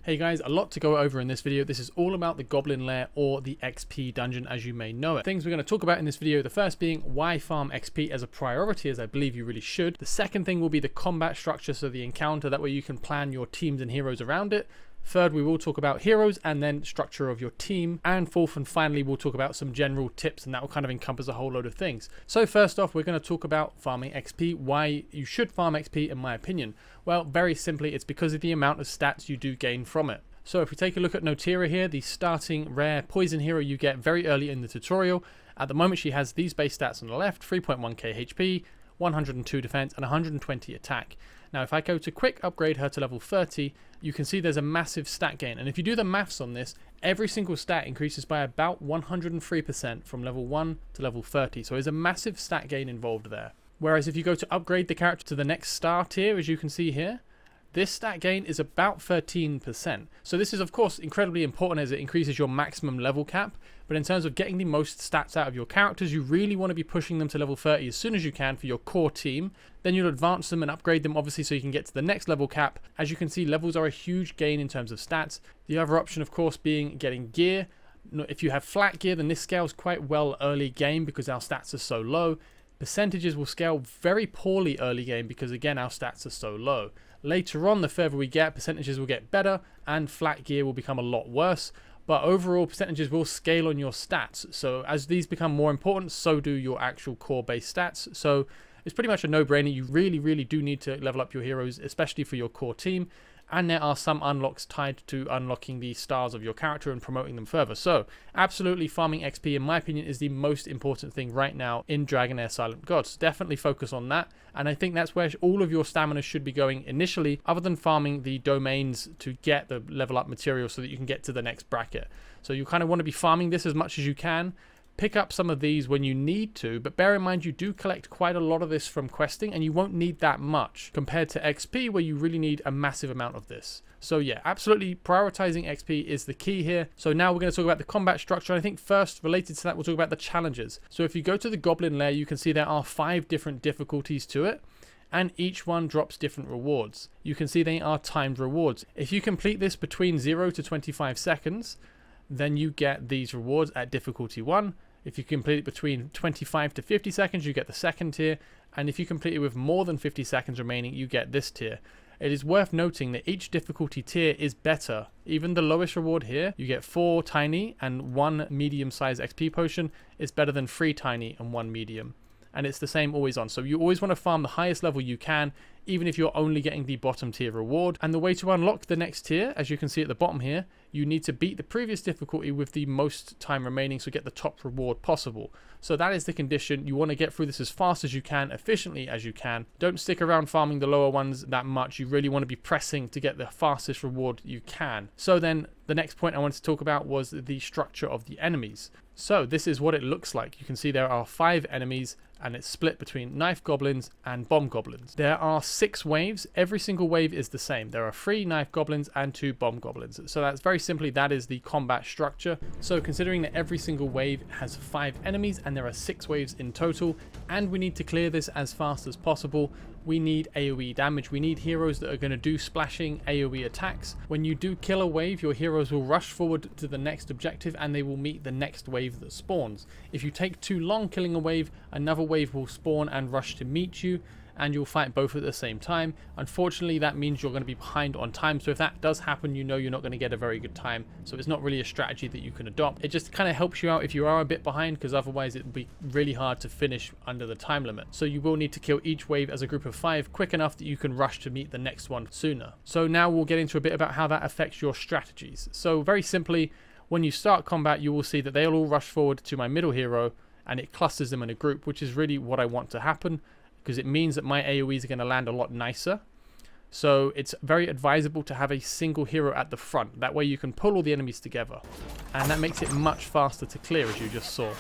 Hey guys, a lot to go over in this video. This is all about the Goblin Lair or the XP dungeon as you may know it. Things we're going to talk about in this video, the first being why farm XP as a priority, as I believe you really should. The second thing will be the combat structure, so the encounter, that way you can plan your teams and heroes around it. Third, we will talk about heroes and then structure of your team. And fourth and finally, we'll talk about some general tips, and that will kind of encompass a whole load of things. So first off, we're going to talk about farming XP, why you should farm XP in my opinion. Well, very simply, it's because of the amount of stats you do gain from it. So if we take a look at Noteera here, the starting rare poison hero you get very early in the tutorial. At the moment, she has these base stats on the left, 3.1k HP, 102 defense and 120 attack. Now if I go to quick upgrade her to level 30, you can see there's a massive stat gain, and if you do the maths on this, every single stat increases by about 103% from level 1 to level 30, so there's a massive stat gain involved there. Whereas if you go to upgrade the character to the next star tier, as you can see here, this stat gain is about 13%. So this is of course incredibly important as it increases your maximum level cap, but in terms of getting the most stats out of your characters, you really want to be pushing them to level 30 as soon as you can for your core team. Then you'll advance them and upgrade them obviously so you can get to the next level cap. As you can see, levels are a huge gain in terms of stats. The other option of course being getting gear. If you have flat gear, then this scales quite well early game because our stats are so low. Percentages will scale very poorly early game because again our stats are so low. Later on, the further we get, percentages will get better and flat gear will become a lot worse. But overall, percentages will scale on your stats. So as these become more important, so do your actual core base stats. So it's pretty much a no-brainer. You really do need to level up your heroes, especially for your core team. And there are some unlocks tied to unlocking the stars of your character and promoting them further. So absolutely, farming XP in my opinion is the most important thing right now in DragonHeir Silent Gods. Definitely focus on that, and I think that's where all of your stamina should be going initially, other than farming the domains to get the level up material so that you can get to the next bracket. So you kind of want to be farming this as much as you can. Pick up some of these when you need to, but bear in mind you do collect quite a lot of this from questing and you won't need that much compared to XP where you really need a massive amount of this. So yeah, absolutely prioritizing XP is the key here. So now we're going to talk about the combat structure. I think first, related to that, we'll talk about the challenges. So if you go to the Goblin Lair, you can see there are 5 different difficulties to it, and each one drops different rewards. You can see they are timed rewards. If you complete this between 0 to 25 seconds, then you get these rewards at difficulty 1. If you complete it between 25 to 50 seconds, you get the second tier. And if you complete it with more than 50 seconds remaining, you get this tier. It is worth noting that each difficulty tier is better. Even the lowest reward here, you get 4 tiny and 1 medium-sized XP potion, is better than 3 tiny and 1 medium. And it's the same always on. So you always want to farm the highest level you can, even if you're only getting the bottom tier reward. And the way to unlock the next tier, as you can see at the bottom here, you need to beat the previous difficulty with the most time remaining, so get the top reward possible. So that is the condition. You want to get through this as fast as you can, efficiently as you can. Don't stick around farming the lower ones that much. You really want to be pressing to get the fastest reward you can. So then the next point I wanted to talk about was the structure of the enemies. So this is what it looks like. You can see there are 5 enemies and it's split between knife goblins and bomb goblins. There are 6 waves. Every single wave is the same. There are 3 knife goblins and 2 bomb goblins. So that's very simply, that is the combat structure. So considering that every single wave has 5 enemies and there are 6 waves in total, and we need to clear this as fast as possible, we need AoE damage. We need heroes that are going to do splashing AoE attacks. When you do kill a wave, your heroes will rush forward to the next objective and they will meet the next wave that spawns. If you take too long killing a wave, another wave will spawn and rush to meet you, and you'll fight both at the same time. Unfortunately, that means you're going to be behind on time. So if that does happen, you know you're not going to get a very good time. So it's not really a strategy that you can adopt. It just kind of helps you out if you are a bit behind, because otherwise it would be really hard to finish under the time limit. So you will need to kill each wave as a group of 5 quick enough that you can rush to meet the next one sooner. So now we'll get into a bit about how that affects your strategies. So very simply, when you start combat, you will see that they'll all rush forward to my middle hero and it clusters them in a group, which is really what I want to happen, because it means that my AoEs are going to land a lot nicer. So it's very advisable to have a single hero at the front. That way you can pull all the enemies together. And that makes it much faster to clear, as you just saw.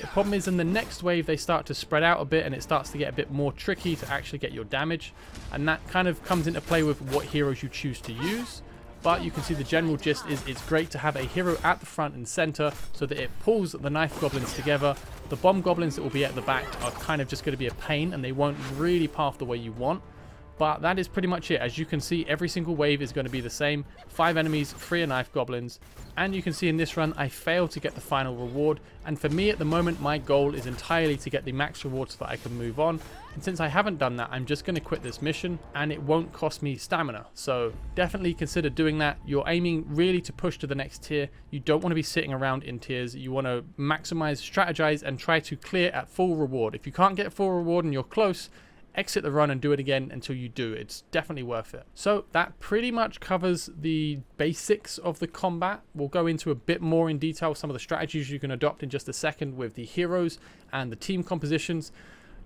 The problem is in the next wave they start to spread out a bit and it starts to get a bit more tricky to actually get your damage. And that kind of comes into play with what heroes you choose to use. But you can see the general gist is it's great to have a hero at the front and center so that it pulls the knife goblins together. The bomb goblins that will be at the back are kind of just going to be a pain and they won't really path the way you want. But that is pretty much it. As you can see, every single wave is going to be the same. 5 enemies, 3 knife goblins. And you can see in this run, I failed to get the final reward. And for me at the moment, my goal is entirely to get the max reward so that I can move on. And since I haven't done that, I'm just going to quit this mission and it won't cost me stamina. So definitely consider doing that. You're aiming really to push to the next tier. You don't want to be sitting around in tiers. You want to maximize, strategize, and try to clear at full reward. If you can't get full reward and you're close, exit the run and do it again until you do. It's definitely worth it. So that pretty much covers the basics of the combat. We'll go into a bit more in detail some of the strategies you can adopt in just a second with the heroes and the team compositions.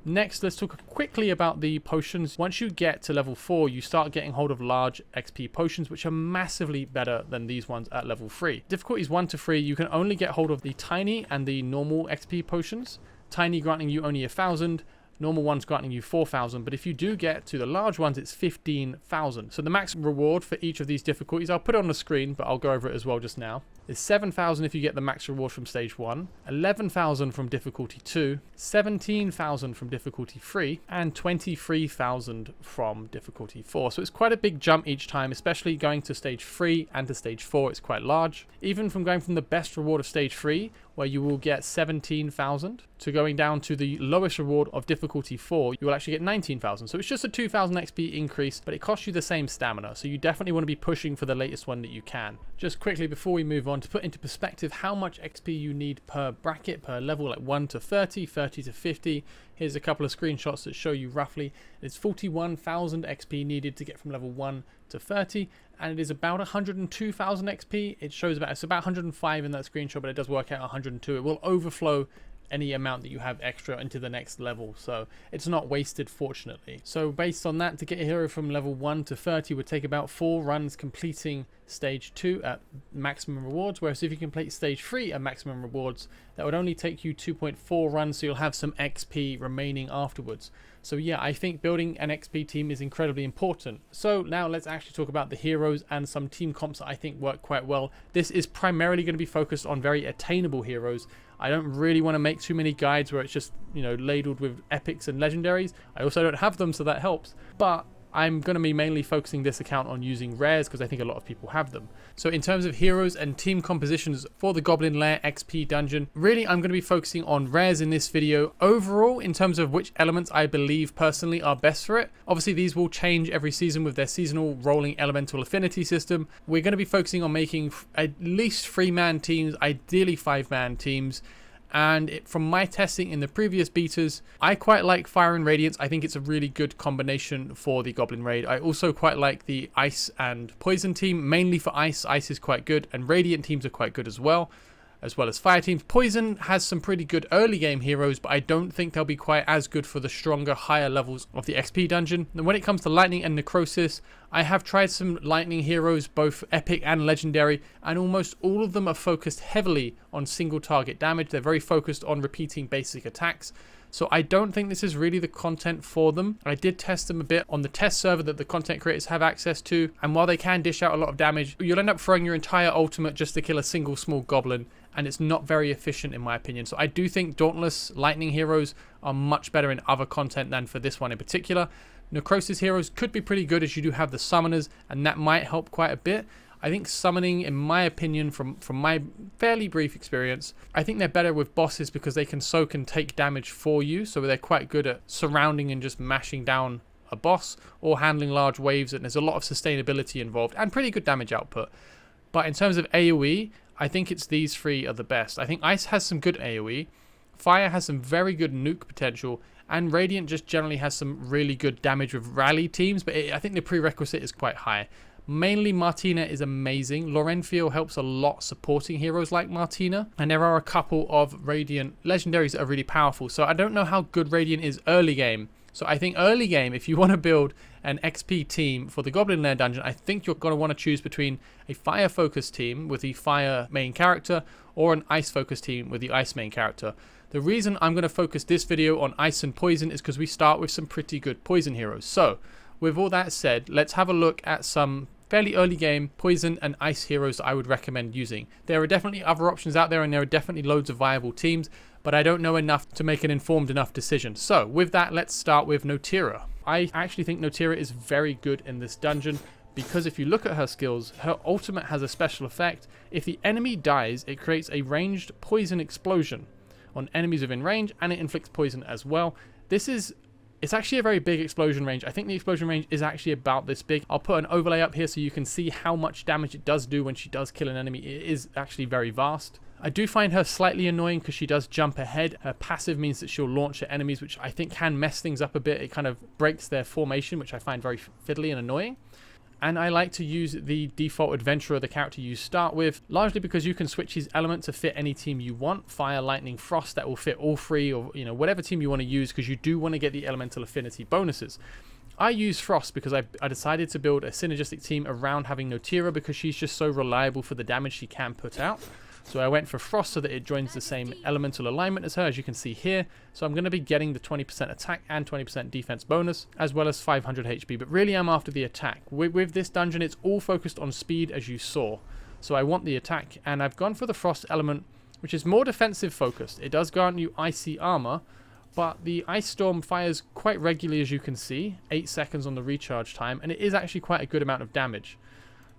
Next, let's talk quickly about the potions. Once you get to level 4, you start getting hold of large XP potions, which are massively better than these ones at level 3. Difficulties 1 to 3, you can only get hold of the tiny and the normal XP potions. Tiny granting you only 1,000. Normal ones granting you 4,000, but if you do get to the large ones, it's 15,000. So the max reward for each of these difficulties, I'll put it on the screen, but I'll go over it as well just now, is 7,000 if you get the max reward from stage 1, 11,000 from difficulty 2, 17,000 from difficulty 3, and 23,000 from difficulty 4. So it's quite a big jump each time, especially going to stage 3 and to stage 4, it's quite large. Even from going from the best reward of stage 3, where you will get 17,000, to going down to the lowest reward of difficulty 4, you will actually get 19,000. So it's just a 2,000 XP increase, but it costs you the same stamina. So you definitely want to be pushing for the latest one that you can. Just quickly before we move on, to put into perspective how much XP you need per bracket, per level, like 1 to 30, 30 to 50. Here's a couple of screenshots that show you roughly. It's 41,000 XP needed to get from level 1 to 30, and it is about 102,000 XP. It shows it's about 105 in that screenshot, but it does work out 102. It will overflow any amount that you have extra into the next level, so it's not wasted, fortunately. So based on that, to get a hero from level 1 to 30 would take about 4 runs completing stage 2 at maximum rewards, whereas if you complete stage 3 at maximum rewards, that would only take you 2.4 runs, so you'll have some XP remaining afterwards. So yeah, I think building an XP team is incredibly important. So now let's actually talk about the heroes and some team comps that I think work quite well. This is primarily going to be focused on very attainable heroes. I don't really want to make too many guides where it's just, you know, ladled with epics and legendaries. I also don't have them, so that helps. But I'm going to be mainly focusing this account on using rares because I think a lot of people have them. So in terms of heroes and team compositions for the Goblin Lair XP dungeon, really I'm going to be focusing on rares in this video. Overall, in terms of which elements I believe personally are best for it, obviously these will change every season with their seasonal rolling elemental affinity system. We're going to be focusing on making at least 3-man teams, ideally 5-man teams. And from my testing in the previous betas, I quite like Fire and Radiance. I think it's a really good combination for the Goblin Raid. I also quite like the Ice and Poison team, mainly for Ice. Ice is quite good, and Radiant teams are quite good as well as Fire teams. Poison has some pretty good early game heroes, but I don't think they'll be quite as good for the stronger, higher levels of the XP dungeon. And when it comes to Lightning and Necrosis, I have tried some Lightning heroes, both epic and legendary, and almost all of them are focused heavily on single target damage. They're very focused on repeating basic attacks. So I don't think this is really the content for them. I did test them a bit on the test server that the content creators have access to, and while they can dish out a lot of damage, you'll end up throwing your entire ultimate just to kill a single small goblin, and it's not very efficient in my opinion. So I do think Dauntless Lightning heroes are much better in other content than for this one in particular. Necrosis heroes could be pretty good as you do have the summoners, and that might help quite a bit. I think summoning, in my opinion, from my fairly brief experience, I think they're better with bosses because they can soak and take damage for you. So they're quite good at surrounding and just mashing down a boss or handling large waves, and there's a lot of sustainability involved and pretty good damage output. But in terms of AoE, I think it's these 3 are the best. I think Ice has some good AoE, Fire has some very good nuke potential, and Radiant just generally has some really good damage with rally teams, but I think the prerequisite is quite high. Mainly Martina is amazing. Laurenfio helps a lot supporting heroes like Martina, and there are a couple of Radiant legendaries that are really powerful. So I don't know how good Radiant is early game. So I think early game, if you want to build an XP team for the Goblin Lair dungeon, I think you're going to want to choose between a Fire focused team with the Fire main character or an Ice focused team with the Ice main character. The reason I'm going to focus this video on Ice and Poison is because we start with some pretty good Poison heroes. So with all that said, let's have a look at some fairly early game poison and ice heroes that I would recommend using. There are definitely other options out there, and there are definitely loads of viable teams, but I don't know enough to make an informed enough decision. So with that, let's start with Noteera. I actually think Noteera is very good in this dungeon, because if you look at her skills, her ultimate has a special effect. If the enemy dies, it creates a ranged poison explosion on enemies within range, and it inflicts poison as well. It's actually a very big explosion range. I think the explosion range is actually about this big. I'll put an overlay up here so you can see how much damage it does do when she does kill an enemy. It is actually very vast. I do find her slightly annoying because she does jump ahead. Her passive means that she'll launch at enemies, which I think can mess things up a bit. It kind of breaks their formation, which I find very fiddly and annoying. And I like to use the default adventurer, the character you start with, largely because you can switch his element to fit any team you want. Fire, lightning, frost, that will fit all three, or whatever team you want to use, because you do want to get the elemental affinity bonuses. I use Frost because I decided to build a synergistic team around having Noteera, because she's just so reliable for the damage she can put out. So I went for Frost so that it joins the same elemental alignment as her, as you can see here. So I'm going to be getting the 20% attack and 20% defense bonus, as well as 500 HP. But really I'm after the attack. With this dungeon, it's all focused on speed, as you saw. So I want the attack, and I've gone for the Frost element, which is more defensive focused. It does grant you icy armor, but the Ice Storm fires quite regularly, as you can see. 8 seconds on the recharge time, and it is actually quite a good amount of damage.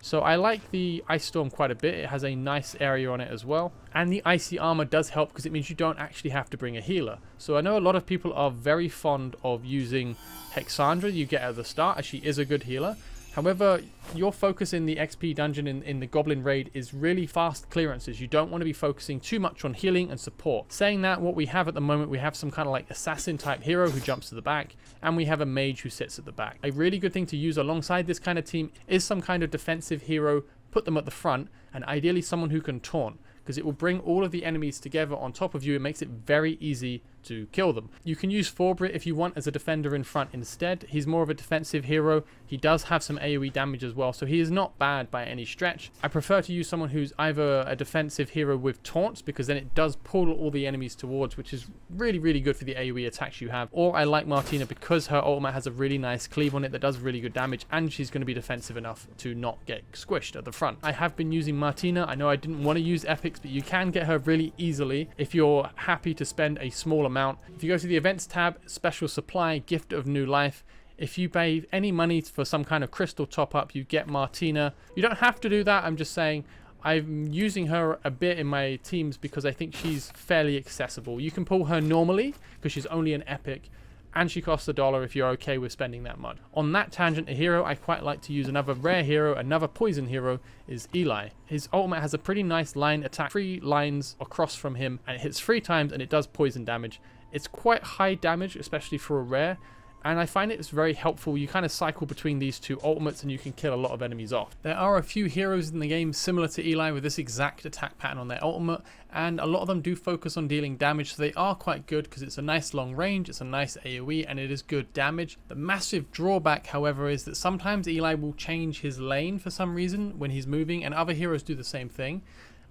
So I like the Ice Storm quite a bit. It has a nice area on it as well. And the Icy Armor does help because it means you don't actually have to bring a healer. So I know a lot of people are very fond of using Heksandra you get at the start, as she is a good healer. However, your focus in the XP dungeon in the Goblin raid is really fast clearances. You don't want to be focusing too much on healing and support. Saying that, what we have at the moment, we have some kind of like assassin type hero who jumps to the back, and we have a mage who sits at the back. A really good thing to use alongside this kind of team is some kind of defensive hero. Put them at the front, and ideally someone who can taunt, because it will bring all of the enemies together on top of you. It makes it very easy to kill them. You can use Forbrit if you want as a defender in front instead. He's more of a defensive hero. He does have some AoE damage as well, so he is not bad by any stretch. I prefer to use someone who's either a defensive hero with taunts, because then it does pull all the enemies towards, which is really, really good for the AoE attacks you have. Or I like Martina because her ultimate has a really nice cleave on it that does really good damage, and she's going to be defensive enough to not get squished at the front. I have been using Martina. I know I didn't want to use epics, but you can get her really easily if you're happy to spend a small amount. If you go to the events tab, special supply, gift of new life, if you pay any money for some kind of crystal top up, you get Martina. You don't have to do that. I'm just saying I'm using her a bit in my teams because I think she's fairly accessible. You can pull her normally because she's only an epic, and she costs $1 if you're okay with spending that much. On that tangent, a hero I quite like to use, another rare hero, another poison hero, is Eli. His ultimate has a pretty nice line attack, 3 lines across from him, and it hits 3 times and it does poison damage. It's quite high damage, especially for a rare, and I find it's very helpful. You kind of cycle between these two ultimates and you can kill a lot of enemies off. There are a few heroes in the game similar to Eli with this exact attack pattern on their ultimate, and a lot of them do focus on dealing damage, so they are quite good because it's a nice long range, it's a nice AoE, and it is good damage. The massive drawback, however, is that sometimes Eli will change his lane for some reason when he's moving, and other heroes do the same thing,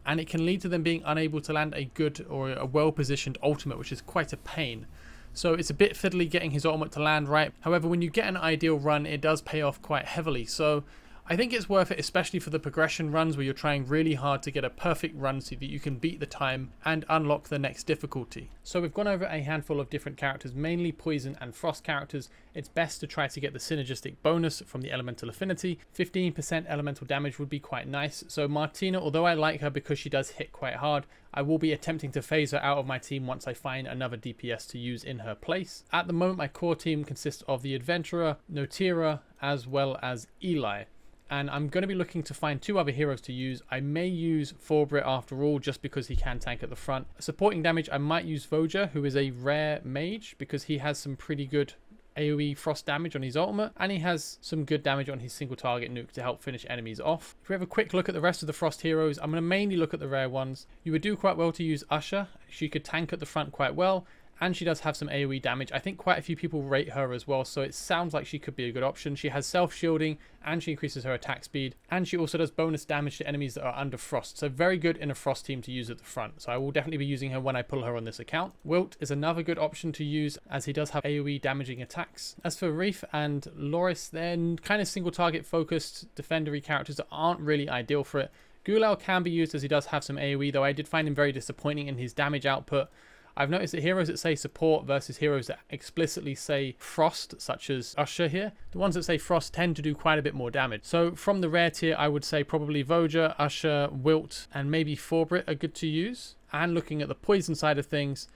and it can lead to them being unable to land a good or a well-positioned ultimate, which is quite a pain. So it's a bit fiddly getting his ultimate to land right. However, when you get an ideal run, it does pay off quite heavily. So I think it's worth it, especially for the progression runs where you're trying really hard to get a perfect run so that you can beat the time and unlock the next difficulty. So we've gone over a handful of different characters, mainly poison and frost characters. It's best to try to get the synergistic bonus from the elemental affinity. 15% elemental damage would be quite nice. So Martina, although I like her because she does hit quite hard, I will be attempting to phase her out of my team once I find another DPS to use in her place. At the moment, my core team consists of the Adventurer, Noteera, as well as Eli. And I'm going to be looking to find 2 other heroes to use. I may use Forbrit after all, just because he can tank at the front. Supporting damage, I might use Vojeh, who is a rare mage, because he has some pretty good AoE frost damage on his ultimate, and he has some good damage on his single target nuke to help finish enemies off. If we have a quick look at the rest of the frost heroes, I'm going to mainly look at the rare ones. You would do quite well to use Usher. She could tank at the front quite well, and she does have some AoE damage. I think quite a few people rate her as well, so it sounds like she could be a good option. She has self-shielding, and she increases her attack speed, and she also does bonus damage to enemies that are under frost, so very good in a frost team to use at the front. So I will definitely be using her when I pull her on this account. Wilt is another good option to use, as he does have AoE damaging attacks. As for Reef and Loris, they're kind of single target focused defendery characters that aren't really ideal for it. Gulal can be used, as he does have some AoE, though I did find him very disappointing in his damage output. I've noticed that heroes that say support versus heroes that explicitly say frost, such as Usher here, the ones that say frost tend to do quite a bit more damage. So from the rare tier, I would say probably Vojeh, Usher, Wilt, and maybe Forbrit are good to use. And looking at the poison side of things,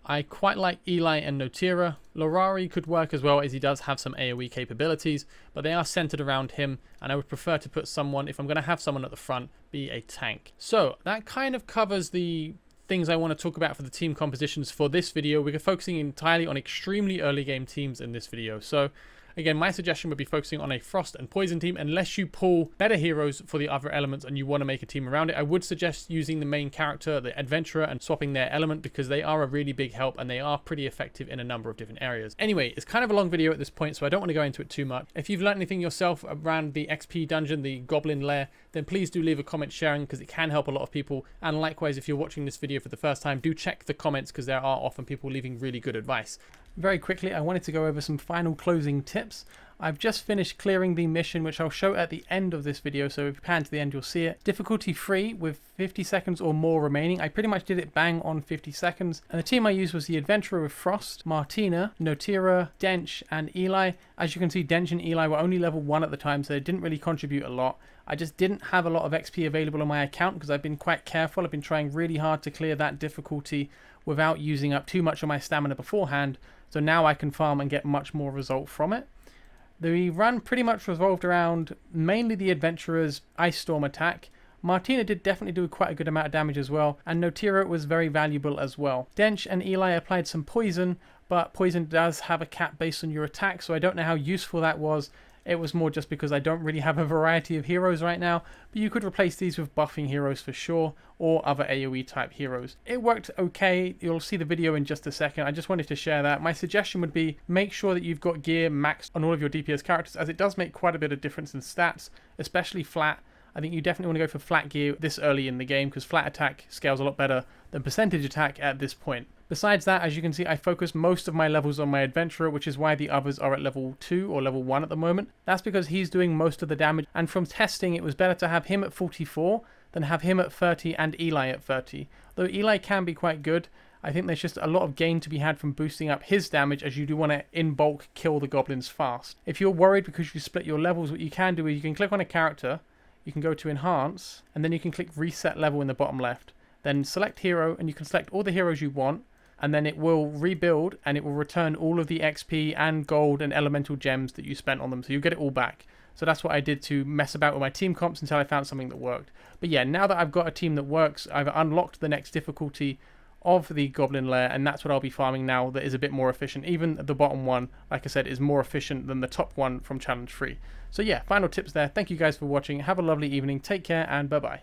I quite like Eli and Noteera. Lorari could work as well, as he does have some AoE capabilities, but they are centered around him, and I would prefer to put someone, if I'm going to have someone at the front, be a tank. So that kind of covers the things I want to talk about for the team compositions for this video. We're focusing entirely on extremely early game teams in this video. So again, my suggestion would be focusing on a frost and poison team, unless you pull better heroes for the other elements and you want to make a team around it. I would suggest using the main character, the adventurer, and swapping their element, because they are a really big help and they are pretty effective in a number of different areas. Anyway, it's kind of a long video at this point, so I don't want to go into it too much. If you've learned anything yourself around the XP dungeon, the Goblin Lair, then please do leave a comment sharing, because it can help a lot of people. And likewise, if you're watching this video for the first time, do check the comments, because there are often people leaving really good advice. Very quickly, I wanted to go over some final closing tips. I've just finished clearing the mission, which I'll show at the end of this video, so if you pan to the end you'll see it. Difficulty free with 50 seconds or more remaining. I pretty much did it bang on 50 seconds. And the team I used was the Adventurer with Frost, Martina, Noteera, Dench, and Eli. As you can see, Dench and Eli were only level 1 at the time, so they didn't really contribute a lot. I just didn't have a lot of XP available on my account, because I've been quite careful. I've been trying really hard to clear that difficulty without using up too much of my stamina beforehand, so now I can farm and get much more result from it. The run pretty much revolved around mainly the Adventurer's Ice Storm attack. Martina did definitely do quite a good amount of damage as well, and Noteera was very valuable as well. Dench and Eli applied some poison, but poison does have a cap based on your attack, so I don't know how useful that was. It was more just because I don't really have a variety of heroes right now, but you could replace these with buffing heroes for sure, or other AoE type heroes. It worked okay. You'll see the video in just a second. I just wanted to share that. My suggestion would be make sure that you've got gear maxed on all of your DPS characters, as it does make quite a bit of difference in stats, especially flat. I think you definitely want to go for flat gear this early in the game, because flat attack scales a lot better than percentage attack at this point. Besides that, as you can see, I focus most of my levels on my Adventurer, which is why the others are at level 2 or level 1 at the moment. That's because he's doing most of the damage, and from testing it was better to have him at 44 than have him at 30 and Eli at 30. Though Eli can be quite good, I think there's just a lot of gain to be had from boosting up his damage, as you do want to in bulk kill the goblins fast. If you're worried because you split your levels, what you can do is you can click on a character, you can go to enhance, and then you can click reset level in the bottom left. Then select hero, and you can select all the heroes you want, and then it will rebuild and it will return all of the XP and gold and elemental gems that you spent on them, so you get it all back. So that's what I did to mess about with my team comps until I found something that worked. But yeah, now that I've got a team that works, I've unlocked the next difficulty of the Goblin Lair, and that's what I'll be farming now that is a bit more efficient. Even the bottom one, like I said, is more efficient than the top one from Challenge 3. So yeah, final tips there. Thank you guys for watching. Have a lovely evening. Take care, and bye-bye.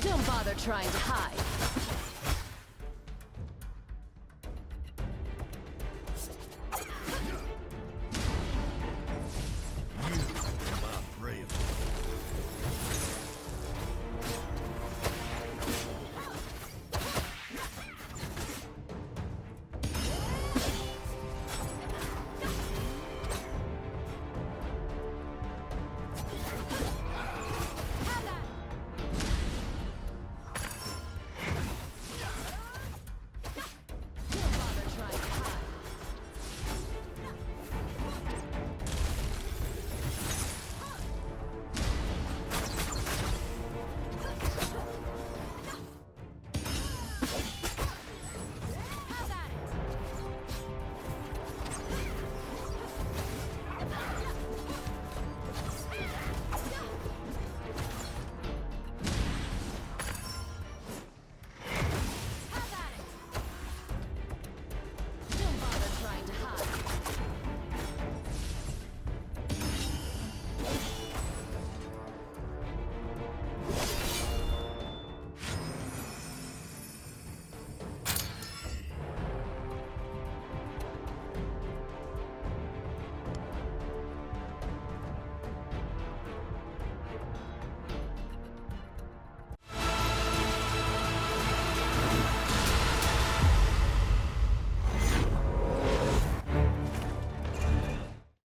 Don't bother trying to hide.